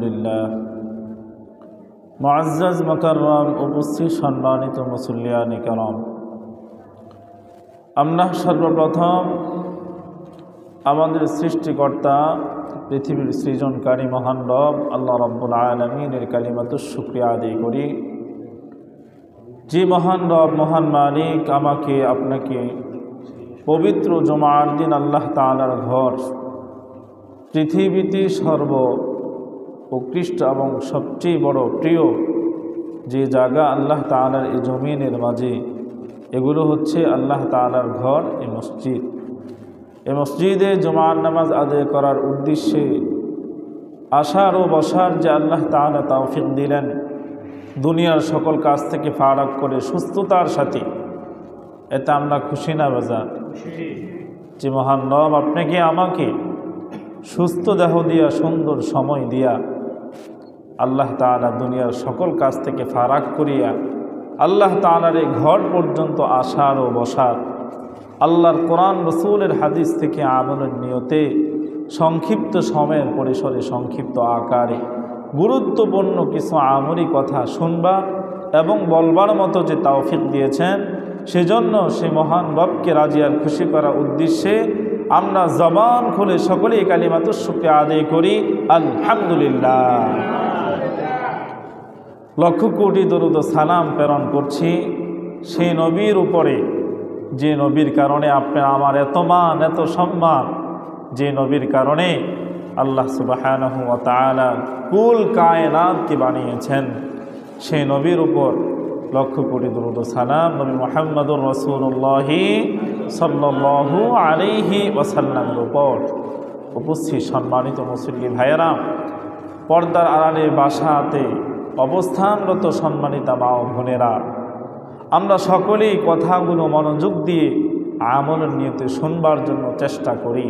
আলহামদুলিল্লাহ। মুআজ্জাজ মুকাররম উপস্থিত সম্মানিত মুসল্লিয়ানে কেরাম, আমরা সর্বপ্রথম আমাদের সৃষ্টিকর্তা পৃথিবীর সৃজনকারী মহান রব আল্লাহ রাব্বুল আলামিনের কালিমাতুশ শুকরিয়া আদায় করি। যে মহান রব, মহান মালিক আমাকে আপনাকে পবিত্র জুমার দিন আল্লাহ তাআলার ঘর, পৃথিবীতে সর্ব উৎকৃষ্ট এবং সবচেয়ে বড় প্রিয় যে জায়গা আল্লাহ তাআলার এই জমিনের মাঝে, এগুলো হচ্ছে আল্লাহ তাআলার ঘর, এই মসজিদ। এই মসজিদে জুমার নামাজ আদায় করার উদ্দেশ্যে আসার ও বসার যে আল্লাহ তাআলা তৌফিক দিলেন, দুনিয়ার সকল কাজ থেকে ফারাক করে সুস্থতার সাথে, এতে আমরা খুশি না বাজার? যে মহান রব আপনাকে আমাকে সুস্থ দেহ দিয়া, সুন্দর সময় দিয়া আল্লাহ তাআলা দুনিয়ার সকল কাজ থেকে ফারাক করিয়া আল্লাহ তাআলার এই ঘর পর্যন্ত আসার ও বসার, আল্লাহর কোরআন রসুলের হাদিস থেকে আমলের নিয়তে সংক্ষিপ্ত সময়ের পরিসরে, সংক্ষিপ্ত আকারে গুরুত্বপূর্ণ কিছু আমলি কথা শুনবা এবং বলবার মতো যে তৌফিক দিয়েছেন, সেজন্য সে মহান রবকে রাজি আর খুশি করার উদ্দেশ্যে আমরা জবান খুলে সকলেই কালিমাতুশ শুকরিয়া আদায় করি, আলহামদুলিল্লাহ। লক্ষ কোটি দরুদ ও সালাম প্রেরণ করছি সেই নবীর উপরে, যে নবীর কারণে আপনার আমার এত মান, এত সম্মান, যে নবীর কারণে আল্লাহ সুবহানাহু ওয়া তাআলা কুল কায়নাতকে বানিয়েছেন। সেই নবীর উপর লক্ষ কোটি দরুদ ও সালাম নবী মুহাম্মদুর রাসূলুল্লাহ সাল্লাল্লাহু আলাইহি ওয়াসাল্লামের উপর। উপস্থিত সম্মানিত মুসল্লি ভাইয়েরা, পর্দার আড়ালে বাসাতে অবস্থানরত সম্মানিতা মা ও বোনেরা, আমরা সকলেই কথাগুলো মনোযোগ দিয়ে আমলের নিয়তে শুনবার জন্য চেষ্টা করি।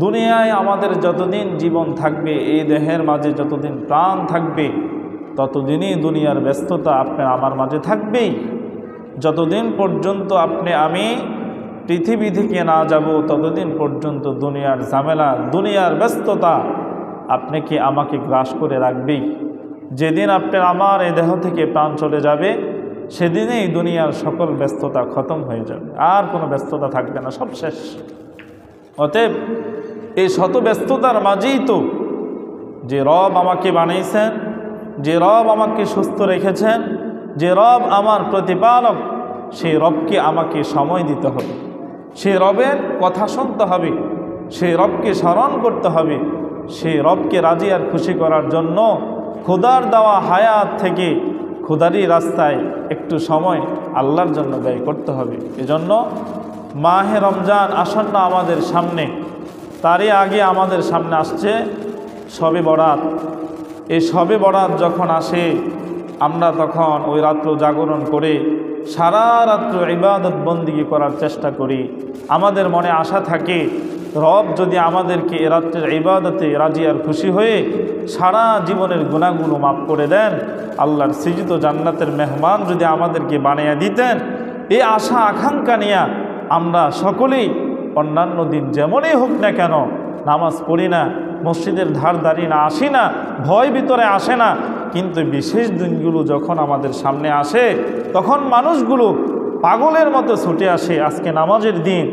দুনিয়ায় আমাদের যতদিন জীবন থাকবে, এই দেহের মাঝে যতদিন প্রাণ থাকবে, ততদিনই দুনিয়ার ব্যস্ততা আপনার আমার মাঝে থাকবেই। যতদিন পর্যন্ত আমি পৃথিবী থেকে না যাব, ততদিন পর্যন্ত দুনিয়ার ঝামেলা, দুনিয়ার ব্যস্ততা আপনাকে আমাকে গ্রাস করে রাখবেই। যেদিন আপনার আমার এই দেহ থেকে প্রাণ চলে যাবে, সেদিনেই দুনিয়ার সকল ব্যস্ততা খতম হয়ে যাবে, আর কোনো ব্যস্ততা থাকবে না, সব শেষ। অতএব এই শত ব্যস্ততার মাঝেই তো যে রব আমাকে বানিয়েছেন, যে রব আমাকে সুস্থ রেখেছেন, যে রব আমার প্রতিপালক, সেই রবকে আমাকে সময় দিতে হবে, সেই রবের কথা শুনতে হবে, সেই রবকে স্মরণ করতে হবে, সেই রবকে রাজি আর খুশি করার জন্য খোদার দেওয়া হায়াত থেকে খোদারই রাস্তায় একটু সময় আল্লাহর জন্য ব্যয় করতে হবে। এজন্য মাহে রমজান আসন্ন আমাদের সামনে, তারই আগে আমাদের সামনে আসছে শবে বরাত। এই শবে বরাত যখন আসে, আমরা তখন ওই রাত্র জাগরণ করে সারা রাত্র ইবাদত বন্দিগি করার চেষ্টা করি। আমাদের মনে আশা থাকে, রব যদি আমাদেরকে এ রাত্রের ইবাদতে রাজি আর খুশি হয়ে সারা জীবনের গুনাহগুলো মাফ করে দেন, আল্লাহর সৃজিত জান্নাতের মেহমান যদি আমাদেরকে বানিয়ে দিতেন, এই আশা আকাঙ্ক্ষা নিয়ে আমরা সকলেই অন্যান্য দিন যেমনই হোক না কেন নামাজ পড়ি না, মসজিদের ধার দাঁড়িয়ে না, আসি না, ভয় ভিতরে আসে না। কিন্তু বিশেষ দিনগুলো যখন আমাদের সামনে আসে, তখন মানুষগুলো পাগলের মতো ছুটে আসে। আজকে নামাজের দিন,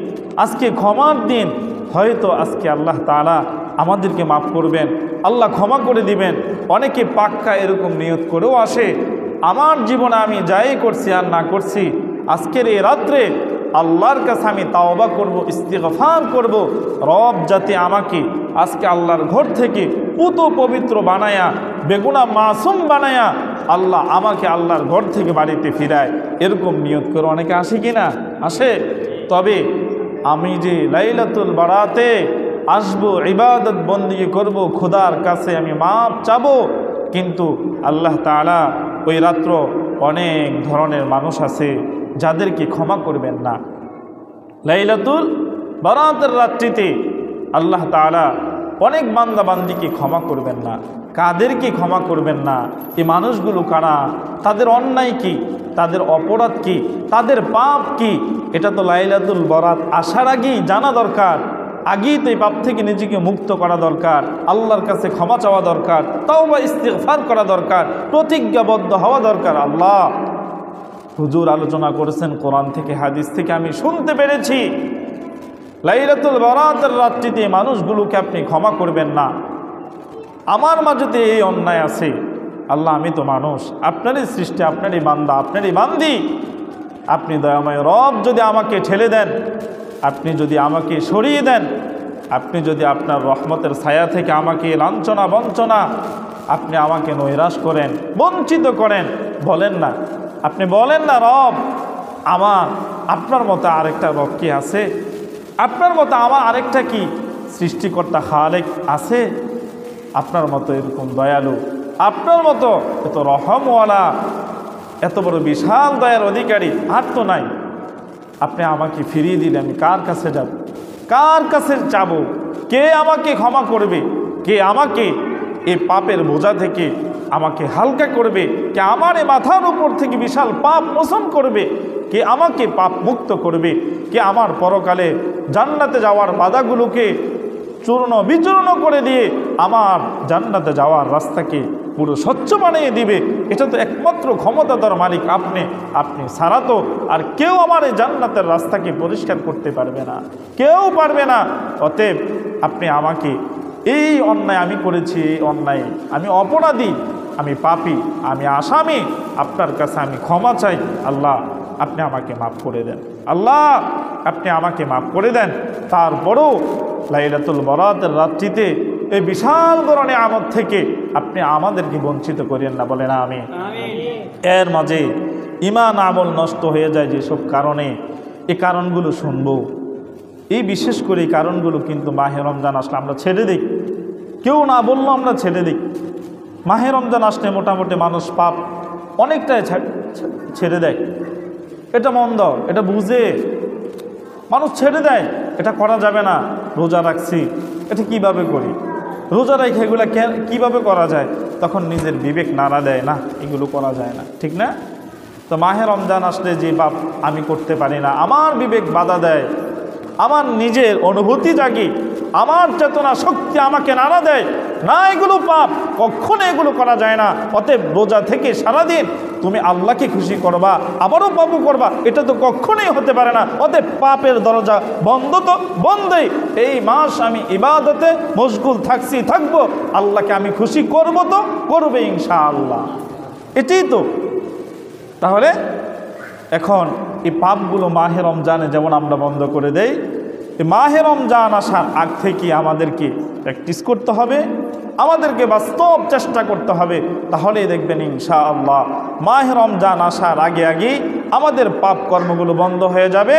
আজকে ক্ষমার দিন, হয়তো আজকে আল্লাহ তাআলা আমাদেরকে মাফ করবেন, আল্লাহ ক্ষমা করে দিবেন। অনেকে পাক্কা এরকম নিয়ত করেও আসে, আমার জীবনে আমি যাই করছি আর না করছি, আজকের এই রাত্রে আল্লাহর কাছে আমি তাওবা করব, ইস্তিগফার করব, রব যাতে আমাকে আজকে আল্লাহর ঘর থেকে পুত পবিত্র বানায়া, বেগুনা মাসুম বানায়া আল্লাহ আমাকে আল্লাহর ঘর থেকে বাড়িতে ফিরায়। এরকম নিয়ত করে অনেকে আসে কি না? আসে। তবে আমি যে লাইলাতুল বারাতে আসবো, ইবাদত বন্দেগী করব, খোদার কাছে আমি মাপ চাবো, কিন্তু আল্লাহ তাআলা ওই রাত্র অনেক ধরনের মানুষ আছে যাদেরকে ক্ষমা করবেন না। লাইলাতুল বারাতের রাত্রিতে আল্লাহ তাআলা অনেক বান্দা বান্দিকে ক্ষমা করবেন না। কাদেরকে ক্ষমা করবেন না? এই মানুষগুলো কারা? তাদের অন্যায় কি? তাদের অপরাধ কি? তাদের পাপ কি? এটা তো লাইলাতুল বারাত আসার আগেই জানা দরকার। আগেই তো এই পাপ থেকে নিজেকে মুক্ত করা দরকার, আল্লাহর কাছে ক্ষমা চাওয়া দরকার, তাওবা ইস্তিগফার করা দরকার, প্রতিজ্ঞাবদ্ধ হওয়া দরকার। আল্লাহ, হুজুর আলোচনা করেছেন কোরআন থেকে হাদিস থেকে আমি শুনতে পেরেছি লাইলাতুল বারাতের রাত্রিতে মানুষগুলোকে আপনি ক্ষমা করবেন না। আমার মাঝেতে এই অন্যায় আছে। আল্লাহ, আমি তো মানুষ, আপনারই সৃষ্টি, আপনারই বান্দা, আপনারই বান্দি। আপনি দয়াময় রব যদি আমাকে ঠেলে দেন, আপনি যদি আমাকে সরিয়ে দেন, আপনি যদি আপনার রহমতের ছায়া থেকে আমাকে লাঞ্ছনা বঞ্চনা, আপনি আমাকে নৈরাশ করেন, বঞ্চিত করেন, বলেন না, আপনি বলেন না রব আমার আপনার মতো আরেকটা রব কি আছে? আপনার মতো আমার আরেকটা কি সৃষ্টিকর্তা খালেক আছে? আপনার মতো এরকম দয়ালু, আপনার মতো এত রহমওয়ালা, এত বড় বিশাল দয়ার অধিকারী আর তো নাই। আপনি আমাকে ফিরিয়ে দিলে আমি কার কাছে যাব? কার কাছে যাব? কে আমাকে ক্ষমা করবে? কে আমাকে এই পাপের বোঝা থেকে আমাকে হালকা করবে? কে আমার এই মাথার উপর থেকে বিশাল পাপ মোচন করবে? কে আমাকে পাপ মুক্ত করবে? কে আমার পরকালে জান্নাতে যাওয়ার বাধাগুলোকে চূর্ণ বিচূর্ণ করে দিয়ে আমার জান্নাতে যাওয়ার রাস্তাকে পুরো স্বচ্ছ বানিয়ে দিবে? এটা তো একমাত্র ক্ষমতাধর মালিক আপনি। আপনি ছাড়া তো আর কেউ আমার এই জান্নাতের রাস্তাকে পরিষ্কার করতে পারবে না, কেউ পারবে না। অতএব আপনি আমাকে, এই অন্যায় আমি করেছি, এই অন্যায় আমি অপরাধী, আমি পাপী, আমি আসামি, আপনার কাছে আমি ক্ষমা চাই। আল্লাহ, আপনি আমাকে মাফ করে দেন। আল্লাহ, আপনি আমাকে মাফ করে দেন। তারপরও লাইলাতুল বারাতের রাত্রিতে এই বিশাল বড় নিয়ামত থেকে আপনি আমাদেরকে বঞ্চিত করেন না, বলেন আমিন। এর মাঝে ঈমান আমল নষ্ট হয়ে যায় যেসব কারণে, এই কারণগুলো শুনবো। এই বিশেষ করে এই কারণগুলো কিন্তু মাহে রমজান আসলে আমরা ছেড়ে দিই, কেউ না বললো আমরা ছেড়ে দিই। মাহে রমজান আসলে মোটামুটি মানুষ পাপ অনেকটাই ছেড়ে দেয়। এটা মন্দ, এটা বুঝে মানুষ ছেড়ে দেয়, এটা করা যাবে না। রোজা রাখছি, এটা কিভাবে করি? রোজা রেখে এগুলো কীভাবে করা যায়? তখন নিজের বিবেক নাড়া দেয়, না এগুলো করা যায় না, ঠিক না? তো মাহে রমজান আসলে যে পাপ আমি করতে পারি না, আমার বিবেক বাধা দেয়, আমার নিজের অনুভূতি জাগি, আমার চেতনা শক্তি আমাকে নাড়া দেয়, না এগুলো পাপ, কখনো এগুলো করা যায় না। অতএব রোজা থেকে সারাদিন তুমি আল্লাহকে খুশি করবা, আবারও পাপও করবা, এটা তো কখনোই হতে পারে না। অতএব পাপের দরজা বন্ধ তো বন্ধই। এই মাস আমি ইবাদতে মশগুল থাকবো, আল্লাহকে আমি খুশি করব তো করবে ইনশাআল্লাহ। এটাই তো। তাহলে এখন এই পাপগুলো মাহে রমজানে যেমন আমরা বন্ধ করে দেই, এই মাহে রমজান আসার আগ থেকে আমাদেরকে প্র্যাকটিস করতে হবে, আমাদেরকে বাস্তব চেষ্টা করতে হবে। তাহলেই দেখবেন ইনশাআল্লাহ মাহে রমজান আসার আগে আমাদের পাপ কর্মগুলো বন্ধ হয়ে যাবে,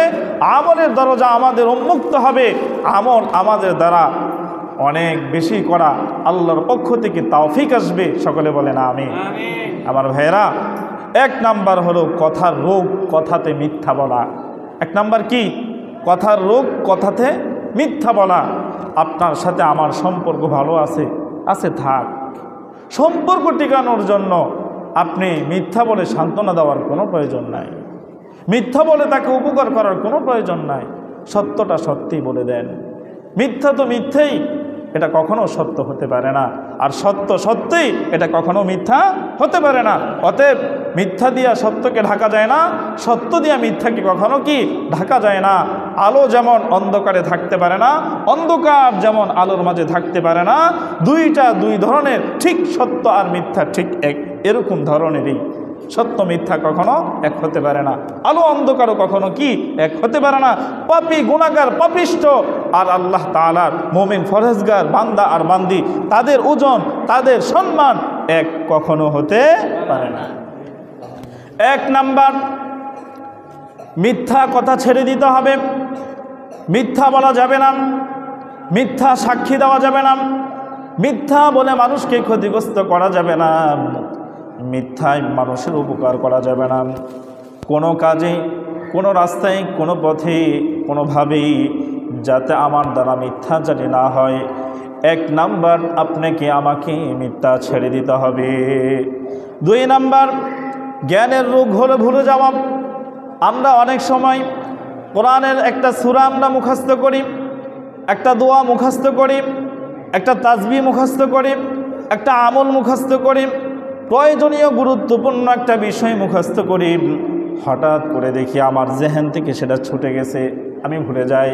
আমলের দরজা আমাদের উন্মুক্ত হবে, আমল আমাদের দ্বারা অনেক বেশি করা আল্লাহর পক্ষ থেকে তৌফিক আসবে। সকলে বলেন আমিন। আমার ভাইয়েরা, এক নাম্বার হলো কথার রোগ, কথাতে মিথ্যা বলা। এক নাম্বার কি? কথার রোগ, কথাতে মিথ্যা বলা। আপনার সাথে আমার সম্পর্ক ভালো আছে থাক, সম্পর্ক টিকানোর জন্য আপনি মিথ্যা বলে সান্ত্বনা দেওয়ার কোনো প্রয়োজন নাই, মিথ্যা বলে তাকে উপকার করার কোনো প্রয়োজন নাই। সত্যটা সত্যি বলে দেন, মিথ্যা তো মিথ্যেই, এটা কখনো সত্য হতে পারে না, আর সত্য সত্যই, এটা কখনো মিথ্যা হতে পারে না। অতএব মিথ্যা দিয়া সত্যকে ঢাকা যায় না, সত্য দিয়া মিথ্যাকে কখনো কি ঢাকা যায় না। আলো যেমন অন্ধকারে থাকতে পারে না, অন্ধকার যেমন আলোর মাঝে থাকতে পারে না, দুইটা দুই ধরনের, ঠিক সত্য আর মিথ্যা ঠিক এরকম ধরনেরই। সত্য মিথ্যা কখনো এক হতে পারে না, আলো অন্ধকারও কখনো কি এক হতে পারে না। পাপী গুনাহগার পাপিষ্ঠ আর আল্লাহ তাআলার মুমিন ফরহেজগার বান্দা আর বান্দি, তাদের ওজন, তাদের সম্মান এক কখনো হতে পারে না। এক নাম্বার, মিথ্যা কথা ছেড়ে দিতে হবে, মিথ্যা বলা যাবে না, মিথ্যা সাক্ষী দেওয়া যাবে না, মিথ্যা বলে মানুষকে ক্ষতিগ্রস্ত করা যাবে না, মিথ্যায় মানুষের উপকার করা যাবে না। কোনো কাজে, কোনো রাস্তায়, কোনো পথে, কোনোভাবেই যাতে আমার দ্বারা মিথ্যাচারী না হয়, এক নাম্বার আপনাকে আমাকে মিথ্যা ছেড়ে দিতে হবে। দুই নাম্বার, জ্ঞানের রোগ হলে ভুলে যাওয়া। আমরা অনেক সময় কোরআনের একটা সূরা আমরা মুখস্থ করি, একটা দোয়া মুখস্থ করি, একটা তাসবিহ মুখস্থ করি, একটা আমল মুখস্থ করি, প্রয়োজনীয় গুরুত্বপূর্ণ একটা বিষয় মুখস্থ করি, হঠাৎ করে দেখি আমার জেহেন থেকে সেটা ছুটে গেছে, আমি ভুলে যাই।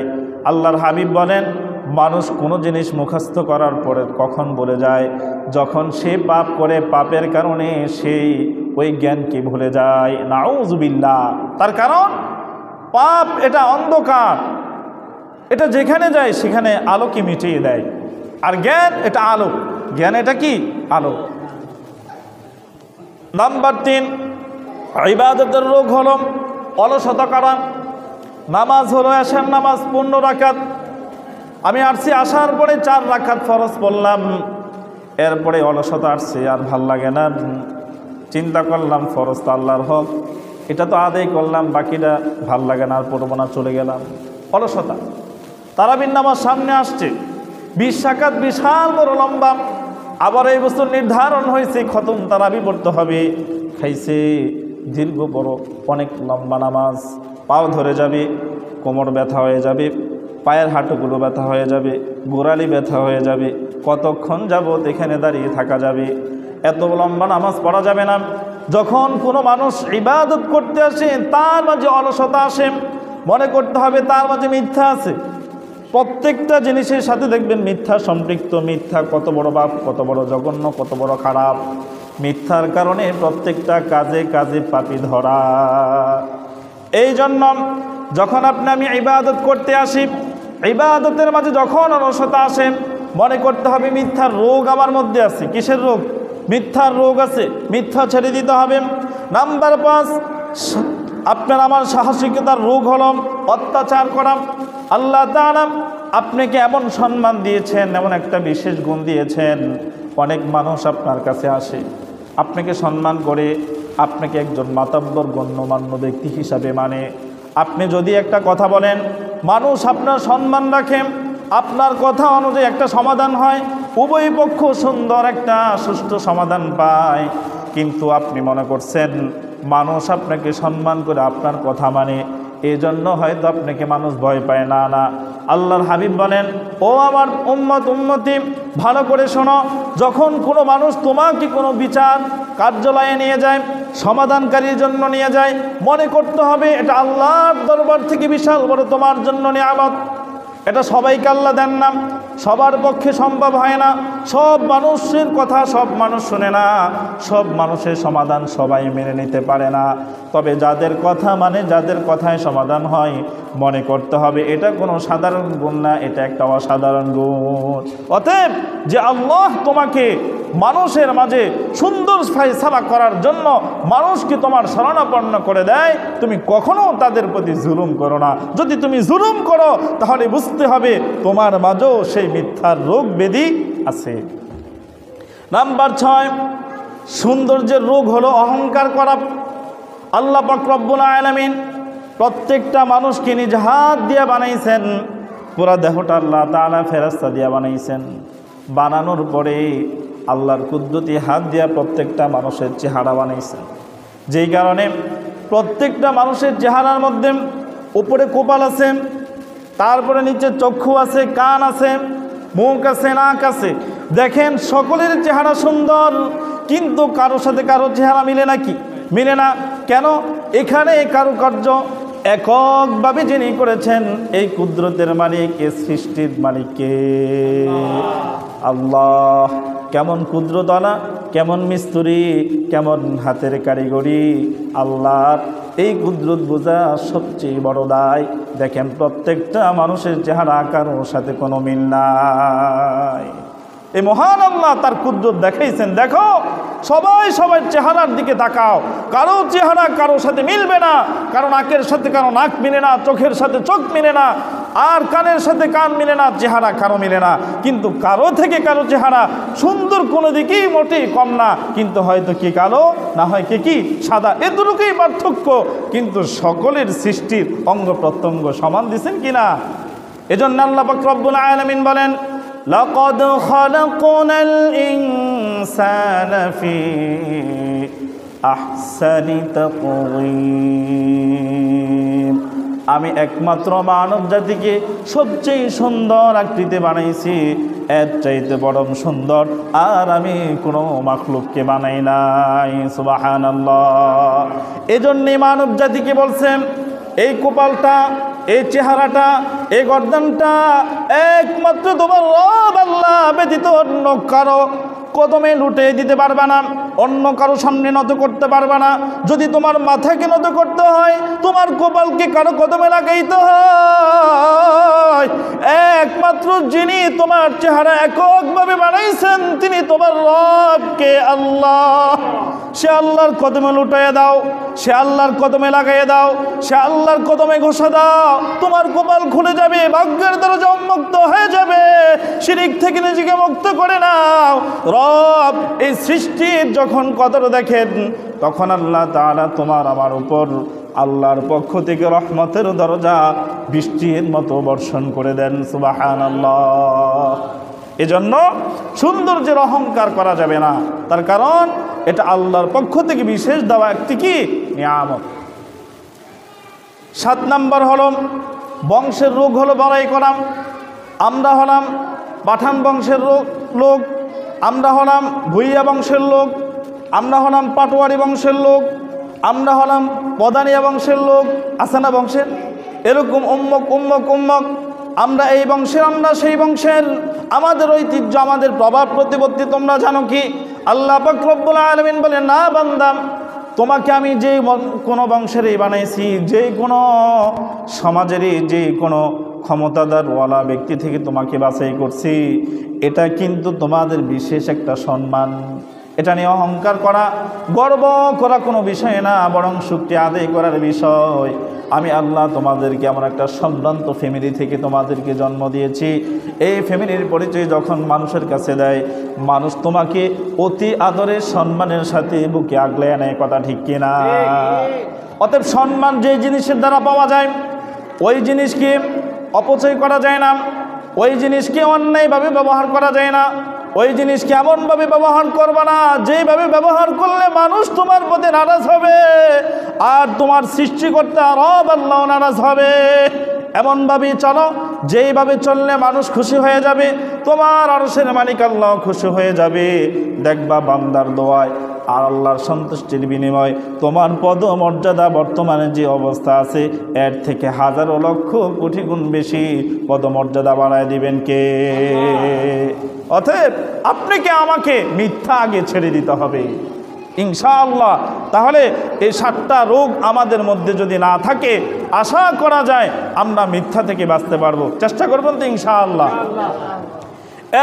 আল্লাহর হাবিব বলেন, মানুষ কোনো জিনিস মুখস্থ করার পরে কখন ভুলে যায়? যখন সে পাপ করে, পাপের কারণে সেই ওই জ্ঞানকে ভুলে যায়। নাউযুবিল্লাহ। তার কারণ পাপ এটা অন্ধকার, এটা যেখানে যায় সেখানে আলোকে মিটিয়ে দেয়। আর জ্ঞান এটা আলো, জ্ঞান এটা কি? আলো। নাম্বার 3, ইবাদতের রোগ হলো অলসতা করা। নামাজ হলো এশার নামাজ 15 রাকাত, আমি আসছি, আসার পরে 4 রাকাত ফরজ পড়লাম, এরপরে অলসতা আসছে, আর ভাল লাগে না, চিন্তা করলাম ফরজ তো আল্লাহর হক, এটা তো আদায় করলাম, বাকিটা ভাল লাগে না, আর পড়বো না, চলে গেলাম। অলসতা। তারাবির নামাজ সামনে আসছে, 20 রাকাত, বিশাল বড় লম্বা, আবার এই বছর নির্ধারণ হয়েছে খতম তারাবি পড়তে হবে, খাইছে দীর্ঘ বড় অনেক লম্বা নামাজ, পাও ধরে যাবে, কোমর ব্যথা হয়ে যাবে, পায়ের হাঁটুগুলো ব্যথা হয়ে যাবে, গোড়ালি ব্যথা হয়ে যাবে, কতক্ষণ যাবত এখানে দাঁড়িয়ে থাকা যাবে? এত লম্বা নামাজ পড়া যাবে না। যখন কোনো মানুষ ইবাদত করতে আসে তার মাঝে অলসতা আসে, মনে করতে হবে তার মাঝে মিথ্যা আছে। প্রত্যেকটা জিনিসের সাথে দেখবেন মিথ্যা সম্পৃক্ত। মিথ্যা কত বড় পাপ, কত বড় জঘন্য, কত বড় খারাপ। মিথ্যার কারণে প্রত্যেকটা কাজে কাজে পাপী ধরা। এই জন্য যখন আমি ইবাদত করতে আসি, ইবাদতের মাঝে যখন অলসতা আসে, মনে করতে হবে মিথ্যার রোগ আমার মধ্যে আছে। কিসের রোগ? মিথ্যার রোগ আছে, মিথ্যা ছেড়ে দিতে হবে। নাম্বার 5, আপনার আমার সাহসিকতার রোগ হলো অত্যাচার করা। আল্লাহ তাআলা আপনাকে এমন সম্মান দিয়েছেন, এমন একটা বিশেষ গুণ দিয়েছেন, অনেক মানুষ আপনার কাছে আসে, আপনাকে সম্মান করে, আপনাকে একজন মাতাব্বর গণ্যমান্য ব্যক্তি হিসাবে মানে। আপনি যদি একটা কথা বলেন, মানুষ আপনার সম্মান রাখে, আপনার কথা অনুযায়ী একটা সমাধান হয়, উভয় পক্ষ সুন্দর একটা সুষ্ঠু সমাধান পায়। কিন্তু আপনি মনে করছেন মানুষ আপনাকে সম্মান করে আপনার কথা মানে, এই জন্য হয়তো আপনাকে মানুষ ভয় পায় না। না, আল্লাহর হাবিব বলেন, ও আমার উম্মতি, ভালো করে শোনো, যখন কোনো মানুষ তোমাকে কোনো বিচার কার্যালয়ে নিয়ে যায়, সমাধানকারীর জন্য নিয়ে যায়, মনে করতে হবে এটা আল্লাহর দরবার থেকে বিশাল বড় তোমার জন্য নিয়ামত। এটা সবাইকে আল্লাহ দেন না, সবার পক্ষে সম্ভব হয় না, সব মানুষের কথা সব মানুষ শুনে না, সব মানুষের সমাধান সবাই মেনে নিতে পারে না। তবে যাদের কথা মানে, যাদের কথায় সমাধান হয়, মনে করতে হবে এটা কোনো সাধারণ গুণ না, এটা একটা অসাধারণ গুণ। অতএব যে আল্লাহ তোমাকে মানুষের মাঝে সুন্দর ফয়সালা করার জন্য মানুষকে তোমার শরণাপন্ন করে দেয়, তুমি কখনো তাদের প্রতি জুলুম করো না। যদি তুমি জুলুম করো তাহলে বুঝতে হবে তোমার মাঝেও সেই মিথ্যার রোগ ব্যাধি আছে। নাম্বার 6, সৌন্দর্যের রোগ হলো অহংকার করা। আল্লাহ পাক রব্বুল আলামিন প্রত্যেকটা মানুষকে নিজ হাত দিয়ে বানাইছেন, পুরা দেহটা আল্লাহ তাআলা ফেরেশতা দিয়ে বানাইছেন। বানানোর পরে আল্লাহর কুদরতি হাত দিয়া প্রত্যেকটা মানুষের চেহারা বানাইছেন, যেই কারণে প্রত্যেকটা মানুষের চেহারার মধ্যে উপরে কপাল আছে, তারপরে নিচে চক্ষু আছে, কান আছে, মুখ আছে, নাক আছে। দেখেন সকলের চেহারা সুন্দর, কিন্তু কারোর সাথে কারো চেহারা মিলে নাকি? মিলে না। কেন? এখানে এই কারুকার্য এককভাবে যিনি করেছেন, এই কুদরতের মালিক, এই সৃষ্টির মালিককে আল্লাহ। কেমন কুদরতওয়ালা, কেমন মিস্ত্রি, কেমন হাতের কারিগরি আল্লাহর। এই কুদরত বোঝা সবচেয়ে বড় দায়। দেখেন প্রত্যেকটা মানুষের চেহারা কারোর সাথে কোনো মিল নাই। এই মহান আল্লাহ তার কুদরত দেখাইছেন। দেখো সবাই সবার চেহারার দিকে তাকাও, কারো চেহারা কারোর সাথে মিলবে না, কারো নাকের সাথে কারো নাক মিলে না, চোখের সাথে চোখ মিলে না, আর কানের সাথে কান মিলে না, চেহারা কারো মিলে না। কিন্তু কারো থেকে কারো চেহারা সুন্দর কোনো দিকেই মোটেই কম না, কিন্তু হয়তো কি কালো, না হয় কি সাদা, এতটুকুই পার্থক্য। কিন্তু সকলের সৃষ্টির অঙ্গ প্রত্যঙ্গ সমান দিছেন কিনা? এজন্য আল্লাহ পাক রব্বুল আলামিন বলেন, লাকাদ খালাকনাল ইনসানা ফি আহসানি তাকওয়িম। আমি একমাত্র মানব জাতিকে সবচেয়ে সুন্দর আকৃতি বানাইছি, এর চাইতে বড় সুন্দর আর আমি কোনো মাখলুককে বানাই নাই। সুবহানাল্লাহ। এজন্যই মানব জাতিকে বলছেন এই কপালটা, এই চেহারাটা, এই গর্দানটা একমাত্র তোমার রব আল্লাহ ব্যতীত অন্য কারো কদমে লুটে দিতে পারবে না, অন্য কারো সামনে নত করতে পারবে না। যদি তোমার মাথাকে নত করতে হয়, তোমার কপালকে কারো কদমে লাগাইতে হয়, একমাত্র যিনি তোমার চেহারা এককভাবে বানাইছেন তিনি তোমার রবকে আল্লাহ। সে আল্লাহর কদমে লুটাইয়ে দাও, সে আল্লাহর কদমে লাগাইয়ে দাও, সে আল্লাহর কদমে ঘোষা দাও, তোমার কপাল খুলে যাবে, ভাগ্যের দরজা উন্মুক্ত হয়ে যাবে। শিরিক থেকে নিজেকে মুক্ত করে নাও। রব এই সৃষ্টির যখন কদর দেখেন, তখন আল্লাহ তাআলা তোমার আমার উপর আল্লাহর পক্ষ থেকে রহমতের দরজা বৃষ্টির মতো বর্ষণ করে দেন। সুবহানাল্লাহ। এজন্য সৌন্দর্যের অহংকার করা যাবে না, তার কারণ এটা আল্লাহর পক্ষ থেকে বিশেষ দেওয়া একটি কি নিয়ামত। 7 নম্বর হলো বংশের রোগ হলো বড়াই করা। আমরা হলাম পাঠান বংশের লোক, আমরা হলাম ভুইয়া বংশের লোক, আমরা হলাম পাটোয়ারি বংশের লোক, আমরা হলাম পদানিয়া বংশের লোক, আসানা বংশের, এরকম উম্মক উম্মক উম্মক, আমরা এই বংশের, আমরা সেই বংশের। আমাদের ঐতিহ্য, আমাদের প্রভাব প্রতিপত্তি তোমরা জানো কি? আল্লাহ পাক রব্বুল আলামিন বলে, না বান্দা, তোমাকে আমি যে কোনো বংশেরই বানাইছি, যে কোনো সমাজেরই যে কোনো ক্ষমতাদারওয়ালা ব্যক্তি থেকে তোমাকে বাছাই করছি, এটা কিন্তু তোমাদের বিশেষ একটা সম্মান। এটা নিয়ে অহংকার করা, গর্ব করা কোনো বিষয় না, বরং শুকরিয়া আদায় করার বিষয়। আমি আল্লাহ তোমাদেরকে এমন একটা সম্ভ্রান্ত ফ্যামিলি থেকে তোমাদেরকে জন্ম দিয়েছি। এই ফ্যামিলির পরিচয় যখন মানুষের কাছে দেয়, মানুষ তোমাকে অতি আদরের সম্মানের সাথে বুকে আগলে নেয়। কথা ঠিক কিনা? অতএব সম্মান যে জিনিসের দ্বারা পাওয়া যায়, ওই জিনিসকে অপচয় করা যায় না, ওই জিনিসকে অন্যায়ভাবে ব্যবহার করা যায় না, ওই জিনিসকে এমনভাবে ব্যবহার করবে না যেইভাবে ব্যবহার করলে মানুষ তোমার প্রতি নারাজ হবে আর তোমার সৃষ্টিকর্তা রব আল্লাহ নারাজ হবে। এমনভাবে চলো যেইভাবে চললে মানুষ খুশি হয়ে যাবে, তোমার আরশের মালিক আল্লাহ খুশি হয়ে যাবে। দেখবা বান্দার দোয়ায় আর আল্লাহর সন্তুষ্টির বিনিময় তোমার পদমর্যাদা বর্তমানে যে অবস্থা আছে এর থেকে হাজারো লক্ষ কোটি গুণ বেশি পদমর্যাদা বাড়ায় দিবেন কে? অতএব আপনাকে আমাকে মিথ্যা আগে ছেড়ে দিতে হবে ইনশাআল্লাহ। তাহলে এই 7টা রোগ আমাদের মধ্যে যদি না থাকে, আশা করা যায় আমরা মিথ্যা থেকে বাঁচতে পারবো। চেষ্টা করবেন তো ইনশাআল্লাহ।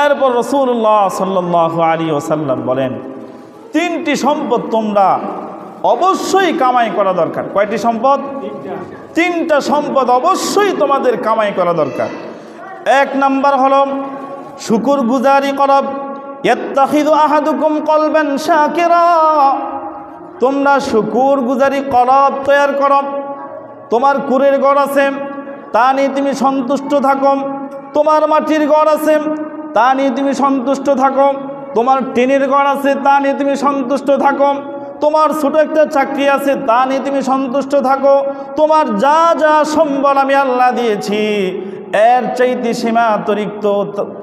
এরপর রাসূলুল্লাহ সাল্লাল্লাহু আলাইহি ওয়াসাল্লাম বলেন, 3টি সম্পদ তোমরা অবশ্যই কামাই করা দরকার। কয়টি সম্পদ? 3টা সম্পদ অবশ্যই তোমাদের কামাই করা দরকার। 1 নাম্বার হলো শুকরগুজারি করব। ইয়াত্তাখিযু আহাদুকুম কলবান শাকিরা। তোমরা শুকরগুজারি কলব তৈরি করো। তোমার কুরের ঘর আছে, তা নিয়ে তুমি সন্তুষ্ট থাকো। তোমার মাটির ঘর আছে, তা নিয়ে তুমি সন্তুষ্ট থাকো। তোমার টিনের ঘর আছে, তা নিয়ে তুমি সন্তুষ্ট থাকো। তোমার ছোট একটা চাকরি আছে, তা নিয়ে তুমি সন্তুষ্ট থাকো। তোমার যা যা সম্বল আমি আল্লাহ দিয়েছি, এর চাইতে সীমা অতিরিক্ত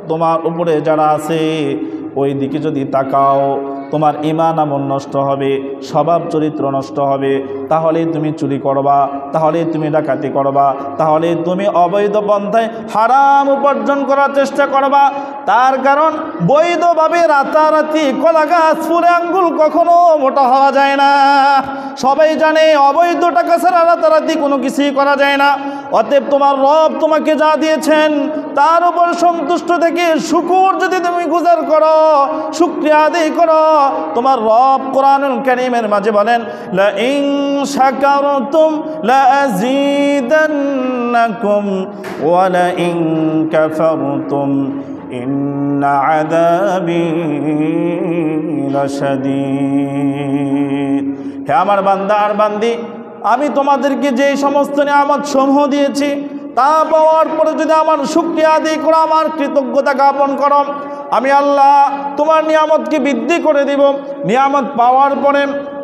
তোমার উপরে যারা আছে ওই দিকে যদি তাকাও, তোমার ঈমান আমল নষ্ট হবে, স্বভাব চরিত্র নষ্ট হবে। তাহলে তুমি চুরি করবা, তাহলে তুমি ডাকাতি করবা, তাহলে তুমি অবৈধ পন্থায় হারাম উপার্জন করার চেষ্টা করবা। তার কারণ বৈধভাবে রাতারাতি কলা গাছ ফুলে আঙ্গুল কখনো মোটা হওয়া যায় না। সবাই জানে অবৈধ টাকা ছাড়া রাতারাতি কোনো কিছুই করা যায় না। অতএব তোমার রব তোমাকে যা দিয়েছেন তার উপর সন্তুষ্ট থেকে শুকর যদি তুমি গুজার করো, শুকরিয়া আদায় করো, তোমার রব কোরআনুল কারীমের মাঝে বলেন, লা ইন শাকারতুম লা আযীদান্নাকুম ওয়া লা ইন কাফারতুম ইন্না আযাবি লাশাদীদ। হে আমার বান্দা আর বান্দি, আমি তোমাদেরকে যে সমস্ত নিয়ামত সমূহ দিয়েছি তা পাওয়ার পরে যদি আমার শুকরিয়া আদায় করো, আমার কৃতজ্ঞতা জ্ঞাপন করো, আমি আল্লাহ তোমার নিয়ামতকে বৃদ্ধি করে দিব। নিয়ামত পাওয়ার পরে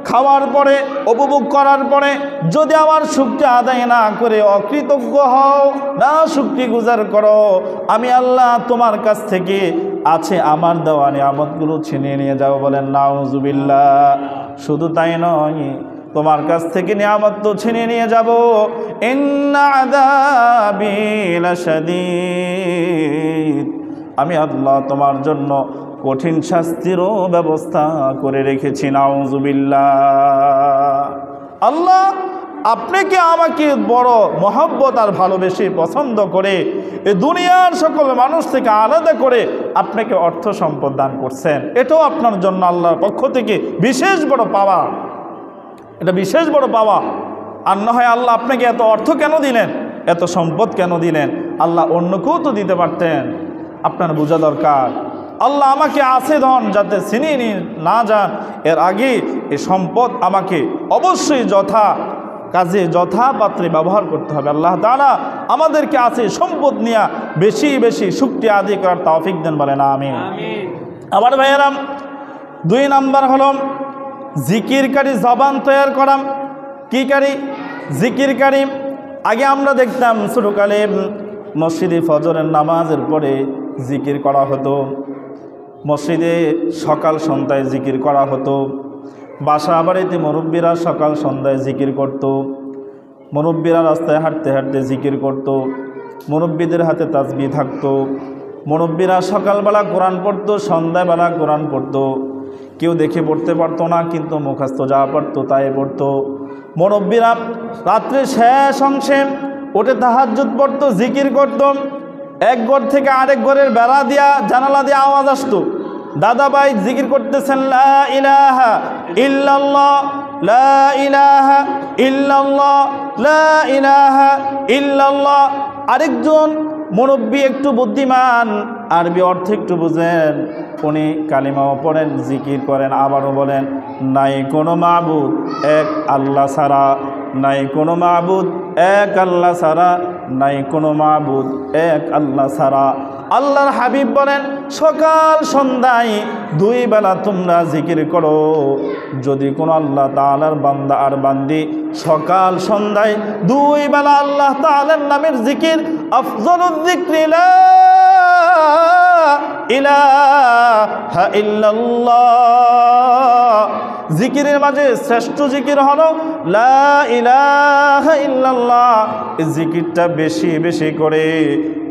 খাওয়ার পরে উপভোগ করার পরে যদি আমার শুকরিয়া আদায় না করে অকৃতজ্ঞ হও, না শুকরিগুজার করো, আমি আল্লাহ তোমার কাছ থেকে আছে আমার দেওয়া নিয়ামতগুলো ছিনিয়ে নিয়ে যাও। বলেন নাউজুবিল্লাহ। শুধু তাই নয়, তোমার কাছ থেকে নিয়ামত তো ছিনিয়ে নিয়ে যাব। ইন্না আযাবি লাশাদীদ, আমি আল্লাহ তোমার জন্য কঠিন শাস্তিরও ব্যবস্থা করে রেখেছি। নাউজুবিল্লাহ। আল্লাহ আপনাকে আমাকে বড় মহব্বত আর ভালোবেসে পছন্দ করে এই দুনিয়ার সকল মানুষ থেকে আলাদা করে আপনাকে অর্থ সম্পদ দান করছেন। এটাও আপনার জন্য আল্লাহর পক্ষ থেকে বিশেষ বড় পাওয়া। এটা বিশেষ বড় পাওয়া। আর না হয় আল্লাহ আপনাকে এত অর্থ কেন দিলেন, এত সম্পদ কেন দিলেন? আল্লাহ অন্যকেও তো দিতে পারতেন। আপনার বোঝা দরকার, আল্লাহ আমাকে আছে ধন যাতে ছিনিয়ে না যান, এর আগে এই সম্পদ আমাকে অবশ্যই যথা কাজে যথা পাত্রে ব্যবহার করতে হবে। আল্লাহ তাআলা আমাদেরকে আছে সম্পদ নিয়ে বেশি বেশি শুকরিয়া আদায় করার তৌফিক দেন। বলেন আমিন। আমার ভাইয়েরাম, 2 নাম্বার হলো জিকিরকারী জবান তৈরি করা। কি কারি? জিকিরকারী। আগে আমরা দেখতাম ছোটকালে মসজিদে ফজরের নামাজের পরে জিকির করা হতো, মসজিদে সকাল সন্ধ্যায় জিকির করা হতো, বাসা বাড়িতে মুরব্বীরা সকাল সন্ধ্যায় জিকির করত, মুরব্বীরা রাস্তায় হাঁটতে হাঁটতে জিকির করত, মুরব্বীদের হাতে তাসবিহ থাকতো, মুরব্বীরা সকালবেলা কোরআন পড়তো, সন্ধ্যাবেলা কোরআন পড়তো। কেউ দেখে পড়তে পারতো না, কিন্তু মুখস্থ যা পড়তো তাই পড়তো। মুরব্বীরা রাত্রে শেষ অংশে ওঠে তাহাজ্জুদ পড়তো, জিকির করতো। এক ঘর থেকে আরেক ঘরের বেড়া দিয়া জানালা দিয়ে আওয়াজ আসতো, দাদা ভাই জিকির করতেছেন, লা ইলাহা ইল্লাল্লাহ, লা ইলাহা ইল্লাল্লাহ, লা ইলাহা ইল্লাল্লাহ। আরেকজন মুরব্বী একটু বুদ্ধিমান, আরবি অর্থ একটু বুঝেন, উনি কালিমাও পড়েন, জিকির করেন, আবারও বলেন, নাই কোনো মাবুদ এক আল্লাহ ছাড়া, নাই কোনো মাবুদ এক আল্লাহ ছাড়া, নাই কোনো মাবুদ এক আল্লাহ ছাড়া। আল্লাহর হাবিব বলেন, সকাল সন্ধ্যায় 2 বেলা তোমরা জিকির করো। যদি কোনো আল্লাহ তাআলার বান্দা আর বান্দি সকাল সন্ধ্যায় 2 বেলা আল্লাহ তাআলার নামের জিকির, আফযলুয যিকরি লা ইলাহা ইল্লাল্লাহ, জিকিরের মাঝে শ্রেষ্ঠ জিকির হলো লা ইলাহা ইল্লাল্লাহ। এই জিকিরটা বেশি বেশি করে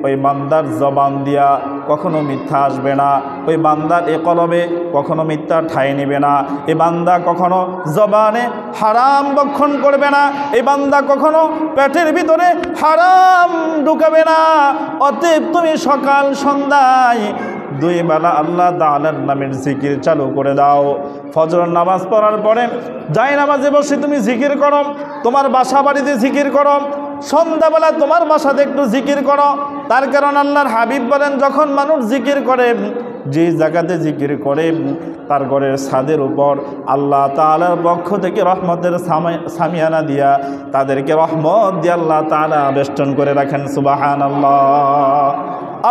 ওই বান্দার জবান দিয়া কখনো মিথ্যা আসবে না, ওই বান্দার এ কলবে কখনো মিথ্যা ঠাঁই নেবে না, এই বান্দা কখনো জবানে হারাম বক্ষণ করবে না, এই বান্দা কখনো পেটের ভিতরে হারাম ঢুকাবে না। অতএব তুমি সকাল সন্ধ্যায় 2 বেলা আল্লাহ তাআলার নামের জিকির চালু করে দাও। ফজর নামাজ পড়ার পরে যাই নামাজে বসে তুমি জিকির করো, তোমার বাসা বাড়িতে জিকির করো, সন্ধ্যাবেলা তোমার বাসাতে একটু জিকির করো। তার কারণ আল্লাহর হাবিব বলেন, যখন মানুষ জিকির করে, যে জায়গাতে জিকির করে তার ঘরের ছাদের উপর আল্লাহ তাআলার পক্ষ থেকে রহমতের সামিয়ানা দিয়া তাদেরকে রহমত দিয়ে আল্লাহ তাআলা বেষ্টন করে রাখেন। সুবহানাল্লাহ।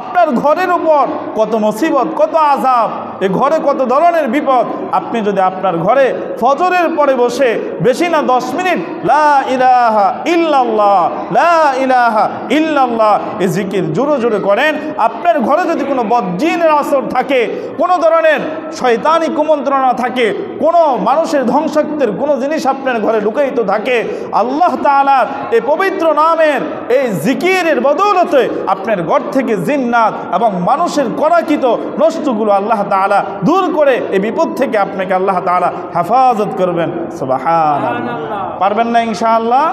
আপনার ঘরের উপর কত মুসিবত, কত আযাব, এই ঘরে কত ধরনের বিপদ। আপনি যদি আপনার ঘরে ফজরের পরে বসে বেশি না 10 মিনিট লা ইলাহা ইল্লাল্লাহ, লা ইলাহা ইল্লাল্লাহ এই জিকির জোরে জোরে করেন, আপনার ঘরে যদি কোনো বদজিনের আসর থাকে, কোনো ধরনের শয়তানি কুমন্ত্রণা থাকে, কোনো মানুষের ধ্বংসাত্মের কোনো জিনিস আপনার ঘরে লুকায়িত থাকে, আল্লাহ তাআলার এই পবিত্র নামের এই জিকিরের বদৌলতে আপনার ঘর থেকে জিন্নাত এবং মানুষের করাকৃত নষ্টগুলো আল্লাহ তাআলা দূর করে এই বিপদ থেকে আপনাকে আল্লাহ তাআলা হেফাজত করবেন। সুবহানাল্লাহ। পারবেন না ইনশাআল্লাহ?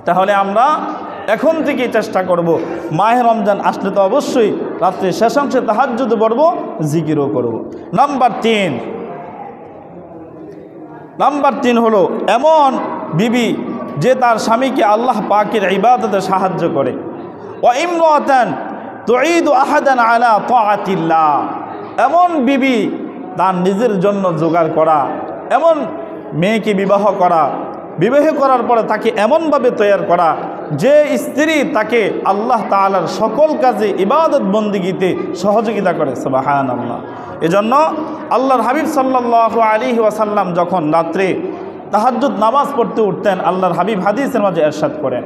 তাহলে আমরা এখন থেকেই চেষ্টা করব, মাহে রমজান আসলে তো অবশ্যই রাত্রে শেষাংশে তাহাজ্জুদ পড়ব, জিকিরও করব। নাম্বার 3 হলো এমন বিবি যে তার স্বামীকে আল্লাহ পাকের ইবাদতে সাহায্য করে। ওয়া ইমরাতান তুঈদু আহাদান আলা তাআতিল্লাহ, এমন বিবি তার নিজের জন্য জোগাড় করা, এমন মেয়েকে বিবাহ করার পরে তাকে এমনভাবে তৈরি করা যে স্ত্রী তাকে আল্লাহ তাআলার সকল কাজে ইবাদত বন্দিগিতে সহযোগিতা করে। সুবহানাল্লাহ। এজন্য আল্লাহর হাবিব সাল্লাল্লাহু আলাইহি ওয়াসাল্লাম যখন রাত্রে তাহাজ্জুদ নামাজ পড়তে উঠতেন, আল্লাহর হাবিব হাদিসের মাঝে ইরশাদ করেন,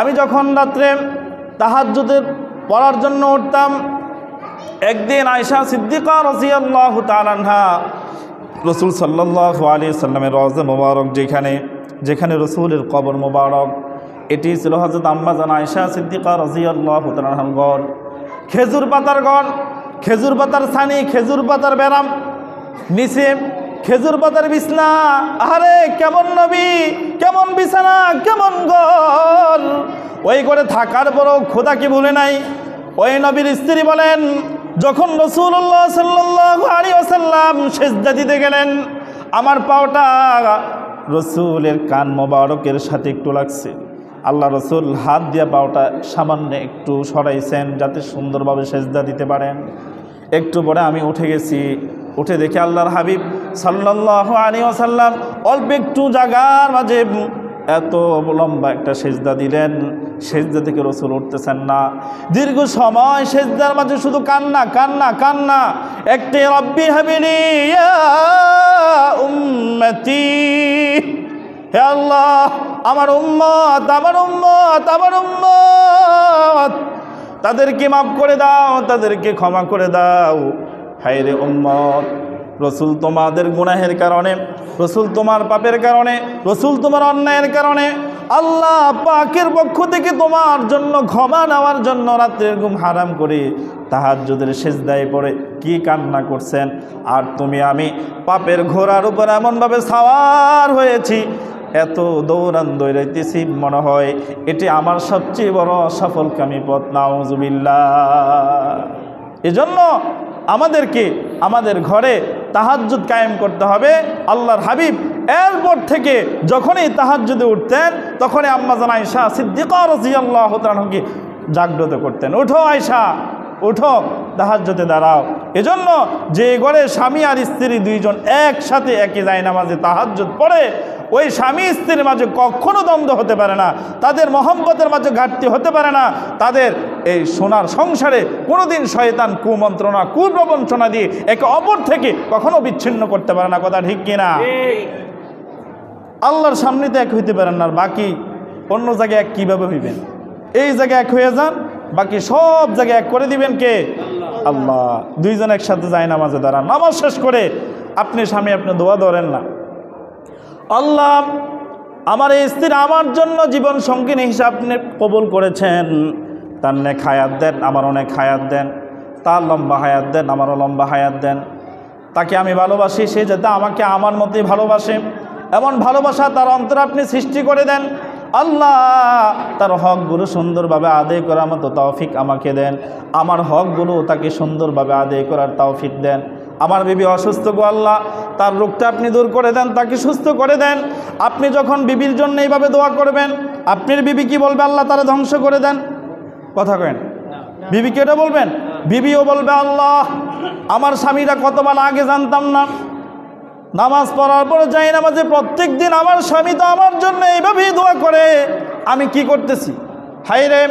আমি যখন রাত্রে তাহাজ্জুদের পড়ার জন্য উঠতাম, একদিন আয়েশা সিদ্দিকা রাদিয়াল্লাহু তাআলা আনহা রাসূল সাল্লাল্লাহু আলাইহি সাল্লামের রওজা মোবারক যেখানে রাসূলের কবর মোবারক, এটি ছিল হযরত আম্মা জান আয়েশা সিদ্দিকা রাদিয়াল্লাহু তাআলা আনহার ঘর। খেজুর পাতার ঘর, খেজুর পাতার ছানি, খেজুর পাতার বেরাম, নিচে খেজুর পাতার বিছনা। আরে কেমন নবী, কেমন বিছানা, কেমন ঘর! ওই ঘরে থাকার পরও খোদাকে ভুলে নাই। ওই নবীর স্ত্রী বলেন, যখন রাসূলুল্লাহ সাল্লাল্লাহু আলাইহি ওয়াসাল্লাম সিজদা দিতে গেলেন, আমার পাওটা রসুলের কান মোবারকের সাথে একটু লাগছে। আল্লাহ রসুল হাত দিয়ে পাওটা সামান্য একটু সরাইছেন যাতে সুন্দরভাবে সিজদা দিতে পারেন। একটু পরে আমি উঠে গেছি, উঠে দেখে আল্লাহর হাবিব সাল্লাল্লাহু আলাইহি ওয়াসাল্লাম অল্প একটু জায়গার মাঝে এত লম্বা একটা সিজদা দিলেন, সিজদা থেকে রসুল উঠতেছেন না। দীর্ঘ সময় সিজদার মাঝে শুধু কান্না কান্না কান্না। একটি রব্বি হাবিলি ইয়া উম্মতি, হে আল্লাহ আমার উম্মত, আমার উম্মত, আমার উম্মত, তাদেরকে মাফ করে দাও, তাদেরকে ক্ষমা করে দাও। হায়রে উম্মত, রসুল তোমাদের গুনাহের কারণে, রসুল তোমার পাপের কারণে, রসুল তোমার অন্যায়ের কারণে আল্লাহ পাকের পক্ষ থেকে তোমার জন্য ক্ষমা নেওয়ার জন্য রাত্রের ঘুম হারাম করে তাহাজ্জুদের সিজদায় পড়ে কি কান্না করছেন। আর তুমি আমি পাপের ঘোড়ার উপর এমনভাবে সাওয়ার হয়েছি, এত দৌড়াইতেছি, মনে হয় এটি আমার সবচেয়ে বড় সফলকামী পথ। নাউজুবিল্লাহ। এজন্য আমাদেরকে আমাদের ঘরে তাহাজ্জুদ কায়েম করতে হবে। আল্লাহর হাবিব এরপর থেকে যখনই তাহাজ্জুদে উঠতেন, তখনই আম্মা জান আয়েশা সিদ্দিকা রাদিয়াল্লাহু তাআলাকে জাগ্রত করতেন, উঠো আয়েশা, উঠো, তাহাজ্জুদে দাঁড়াও। এজন্য যে ঘরে স্বামী আর স্ত্রী দুইজন একসাথে একই জায়নামাজে তাহাজ্জুদ পড়ে, ওই স্বামী স্ত্রীর মাঝে কখনো দ্বন্দ্ব হতে পারে না, তাদের মহব্বতের মাঝে ঘাটতি হতে পারে না, তাদের এই সোনার সংসারে কোনোদিন শয়তান কুমন্ত্রণা কুপ্রবঞ্চনা দিয়ে একে অপর থেকে কখনো বিচ্ছিন্ন করতে পারে না। কথা ঠিক কিনা? আল্লাহর সামনে তো এক হইতে পারেন না, আর বাকি অন্য জায়গায় এক কীভাবে হইবেন? এই জায়গায় এক হয়ে যান, বাকি সব জায়গায় এক করে দিবেন কে? আল্লাহ। দুইজন একসাথে যায় নামাজে দাঁড়ান, নামাজ শেষ করে আপনি স্বামী আপনি দোয়া ধরেন না, আল্লাহ আমার এই স্ত্রী আমার জন্য জীবন সঙ্গিনী হিসাবে আপনি কবুল করেছেন, তার নেক হায়াত দেন, আমার অনেক হায়াত দেন, তার লম্বা হায়াত দেন, আমারও লম্বা হায়াত দেন, তাকে আমি ভালোবাসি, সে যাতে আমাকে আমার মতোই ভালোবাসে, এমন ভালোবাসা তার অন্তরে আপনি সৃষ্টি করে দেন। আল্লাহ তার হকগুলো সুন্দরভাবে আদায় করার মতো তৌফিক আমাকে দেন, আমার হকগুলো তাকে সুন্দরভাবে আদায় করার তৌফিক দেন। আমার বিবি অসুস্থ গো আল্লাহ, তার রোগটা আপনি দূর করে দেন, তাকে সুস্থ করে দেন। আপনি যখন বিবির জন্য এইভাবে দোয়া করবেন, আপনার বিবি কি বলবে? আল্লাহ তারা ধ্বংস করে দেন। কথা কেন? বিবিকে এটা বলবেন? বিবিও বলবে আল্লাহ আমার স্বামীরা কতবার আগে জানতাম না, নামাজ পড়ার পরে যাই নামাজে প্রত্যেক দিন আমার স্বামী তো আমার জন্য এইভাবেই দোয়া করে, আমি কি করতেছি? হায় রে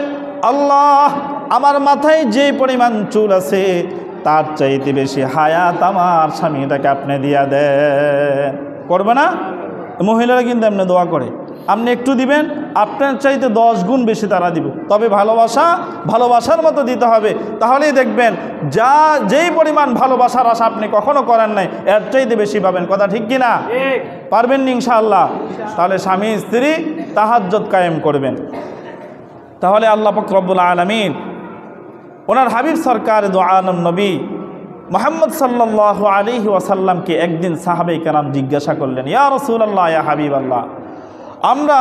আল্লাহ, আমার মাথায় যে পরিমাণ চুল আছে তার চাইতে বেশি হায়াত আমার স্বামীটাকে আপনি দিয়া দেন। করবে না? মহিলারা কিন্তু এমনি দোয়া করে, আপনি একটু দিবেন, আপনার চাইতে 10 গুণ বেশি তারা দিব। তবে ভালোবাসার মতো দিতে হবে, তাহলেই দেখবেন যেই পরিমাণ ভালোবাসার আশা আপনি কখনো করেন নাই, এর চাইতে বেশি পাবেন। কথা ঠিক কিনা? পারবেন ইনশাআল্লাহ? তাহলে স্বামী স্ত্রী তাহাজ্জুদ কায়েম করবেন। তাহলে আল্লাহ পাক রব্বুল আলামিন ওনার হাবিব সরকার দু আলম নবী মুহাম্মদ সাল্লাল্লাহু আলাইহি ওয়াসাল্লামকে একদিন সাহাবায়ে কেরাম জিজ্ঞাসা করলেন, ইয়া রাসূলুল্লাহ, ইয়া হাবিবাল্লাহ, আমরা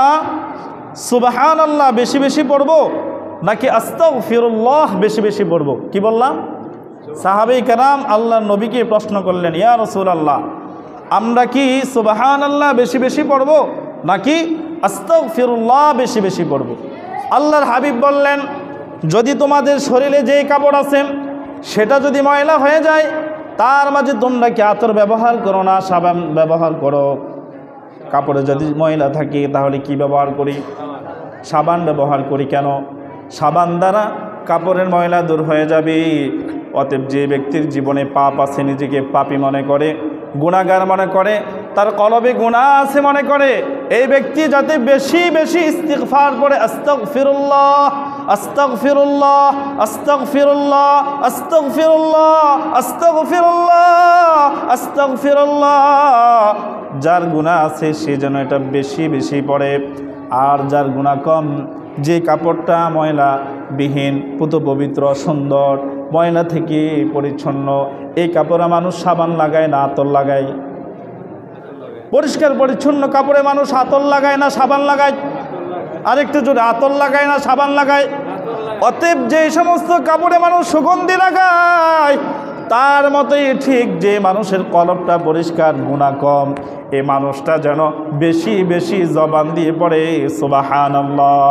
সুবহানাল্লাহ বেশি বেশি পড়ব নাকি আস্তাগফিরুল্লাহ বেশি বেশি পড়ব? কি বললাম? সাহাবায়ে কেরাম আল্লাহর নবীকে প্রশ্ন করলেন, ইয়া রাসূলুল্লাহ, আমরা কি সুবহানাল্লাহ বেশি বেশি পড়ব নাকি আস্তাগফিরুল্লাহ বেশি বেশি পড়ব? আল্লাহর হাবিব বললেন, যদি তোমাদের শরীরে যেই কাপড় আছে সেটা যদি ময়লা হয়ে যায়, তার মাঝে তোমরা কি আতর ব্যবহার করো না, সাবান ব্যবহার করো? কাপড়ে যদি ময়লা থাকে তাহলে কি ব্যবহার করি? সাবান ব্যবহার করি। কেন? সাবান দ্বারা কাপড়ের ময়লা দূর হয়ে যাবে। অতএব যে ব্যক্তির জীবনে পাপ আছে, নিজেকে পাপী মনে করে, গুনাহগার মনে করে, তার কলবে গুনাহ আছে মনে করে, এই ব্যক্তি যাতে বেশি বেশি ইস্তিগফার করে আস্তাগফিরুল্লাহ আস্তাগফিরুল্লাহ আস্তাগফিরুল্লাহ আস্তাগফিরুল্লাহ আস্তাগফিরুল্লাহ আস্তাগফিরুল্লাহ, যার গুনাহ আছে সে যেন এটা বেশি বেশি পড়ে। আর যার গুনাহ কম, যে কাপড়টা ময়লা বিহীন, পুত পবিত্র সুন্দর, ময়লা থেকে পরিচ্ছন্ন, এই কাপড়ে মানুষ সাবান লাগায় না আতর লাগায়? পরিষ্কার পরিচ্ছন্ন কাপড়ে মানুষ আতর লাগায় না সাবান লাগায়? আরেকটু জোরে, আতর লাগায় না সাবান লাগায়? অতএব যে সমস্ত কাপড়ে মানুষ সুগন্ধি লাগায়, তার মতোই ঠিক যে মানুষের কলবটা পরিষ্কার, গুনাহ কম, এই মানুষটা যেন বেশি বেশি জবান দিয়ে পড়ে সুবহানাল্লাহ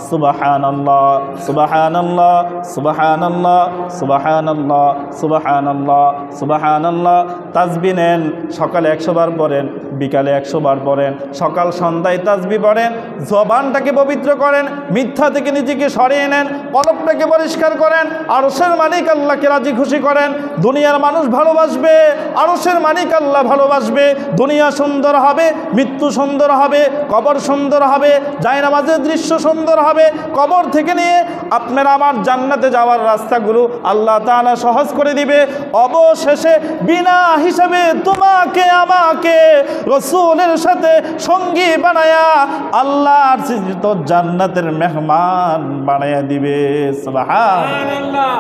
সুবহানাল্লাহ সুবহানাল্লাহ সুবহানাল্লাহ সুবহানাল্লাহ সুবহানাল্লাহ সুবহানাল্লাহ। তাসবিহ নেন, সকালে 100 বার পড়েন, বিকালে 100 বার পড়েন, সকাল সন্ধ্যায় তাসবিহ পড়েন, জবানটাকে পবিত্র করেন, মিথ্যা থেকে নিজেকে সরিয়ে নেন, কলবটাকে পরিষ্কার করেন, আরশের মালিক আল্লাহকে রাজি খুশি করেন। দুনিয়ার মানুষ ভালোবাসবে, আরশের মালিক আল্লাহ ভালোবাসবে। দুনিয়া সুন্দর হবে, মৃত্যু সুন্দর হবে, কবর সুন্দর হবে, জায়নামাজের দৃশ্য সুন্দর হবে। কবর থেকে নিয়ে আপনারা আমার জান্নাতে যাওয়ার রাস্তাগুলো আল্লাহ তাআলা সহজ করে দিবে। অবশেষে বিনা হিসাবে তোমাকে আমাকে রাসূলের সাথে সঙ্গী বানায়া আল্লাহর সৃজিত জান্নাতের মেহমান বানায়া দিবে। সুবহানাল্লাহ।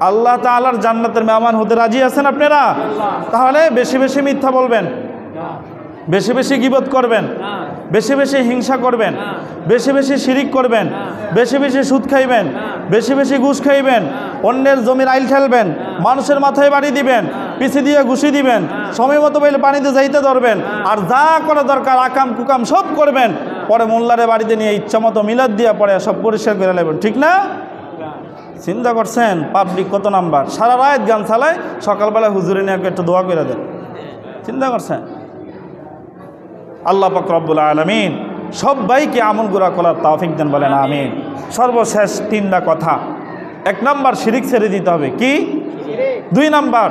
আল্লাহ তাআলার জান্নাতের মেহমান হতে রাজি আছেন আপনারা? তাহলে বেশি বেশি মিথ্যা বলবেন, বেশি বেশি গীবত করবেন, বেশি বেশি হিংসা করবেন, বেশি বেশি শিরিক করবেন, বেশি বেশি সুদ খাইবেন, বেশি বেশি ঘুষ খাইবেন, অন্যের জমির আইল ঠেলবেন, মানুষের মাথায় বাড়ি দিবেন, পিছে দিয়ে ঘুষি দিবেন, সময় মতো বলে পানিতে যাইতে ধরবেন, আর যা করা দরকার আকাম কুকাম সব করবেন, পরে মোল্লারে বাড়িতে নিয়ে ইচ্ছা মতো মিলাদ দিয়া পরে সব পরিষ্কার করে নেবেন। ঠিক না? চিন্তা করছেন পাবলিক কত নাম্বার? সারা রাত গান চালায়, সকালবেলা হুজুরে নিয়ে একটু দোয়া করে দেন। চিন্তা করছেন? আল্লাহ পাক রব্বুল আলামিন সবাইকে আমল গুলা করার তৌফিক দেন, বলেন আমিন। সর্বশেষ 3টা কথা। 1 নাম্বার শিরিক ছেড়ে দিতে হবে। কি? 2 নাম্বার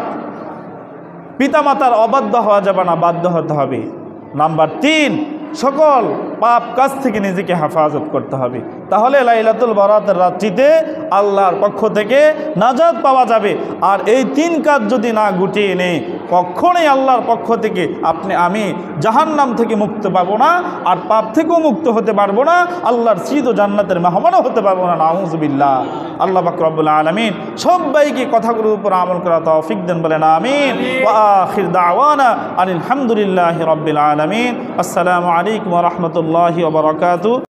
পিতামাতার অবাধ্য হওয়া যাবে না, বাধ্য হতে হবে। নাম্বার 3 সকল পাপ কাজ থেকে নিজেকে হেফাজত করতে হবে। তাহলে লাইলাতুল বারাতের রাত্রিতে আল্লাহর পক্ষ থেকে নাজাত পাওয়া যাবে। আর এই 3 কাজ যদি না গুটিয়ে নেই, কখনোই আল্লাহর পক্ষ থেকে আমি জাহান্নাম থেকে মুক্ত পাবো না, আর পাপ থেকেও মুক্ত হতে পারবো না, আল্লাহর সৃজিত জান্নাতের মেহমানও হতে পারবো না। নাউযুবিল্লাহ। আল্লাহ পাক রব্বুল আলামিন সবাইকে কথাগুলোর উপর আমল করার তৌফিক দেন, বলেন আমিন। ওয়া আখির দাওয়ানা আলহামদুলিল্লাহি রাব্বিল আলামিন। আসসালামু আলাইকুম ওয়া রাহমাতুল্লাহি ওয়া বারাকাতুহু।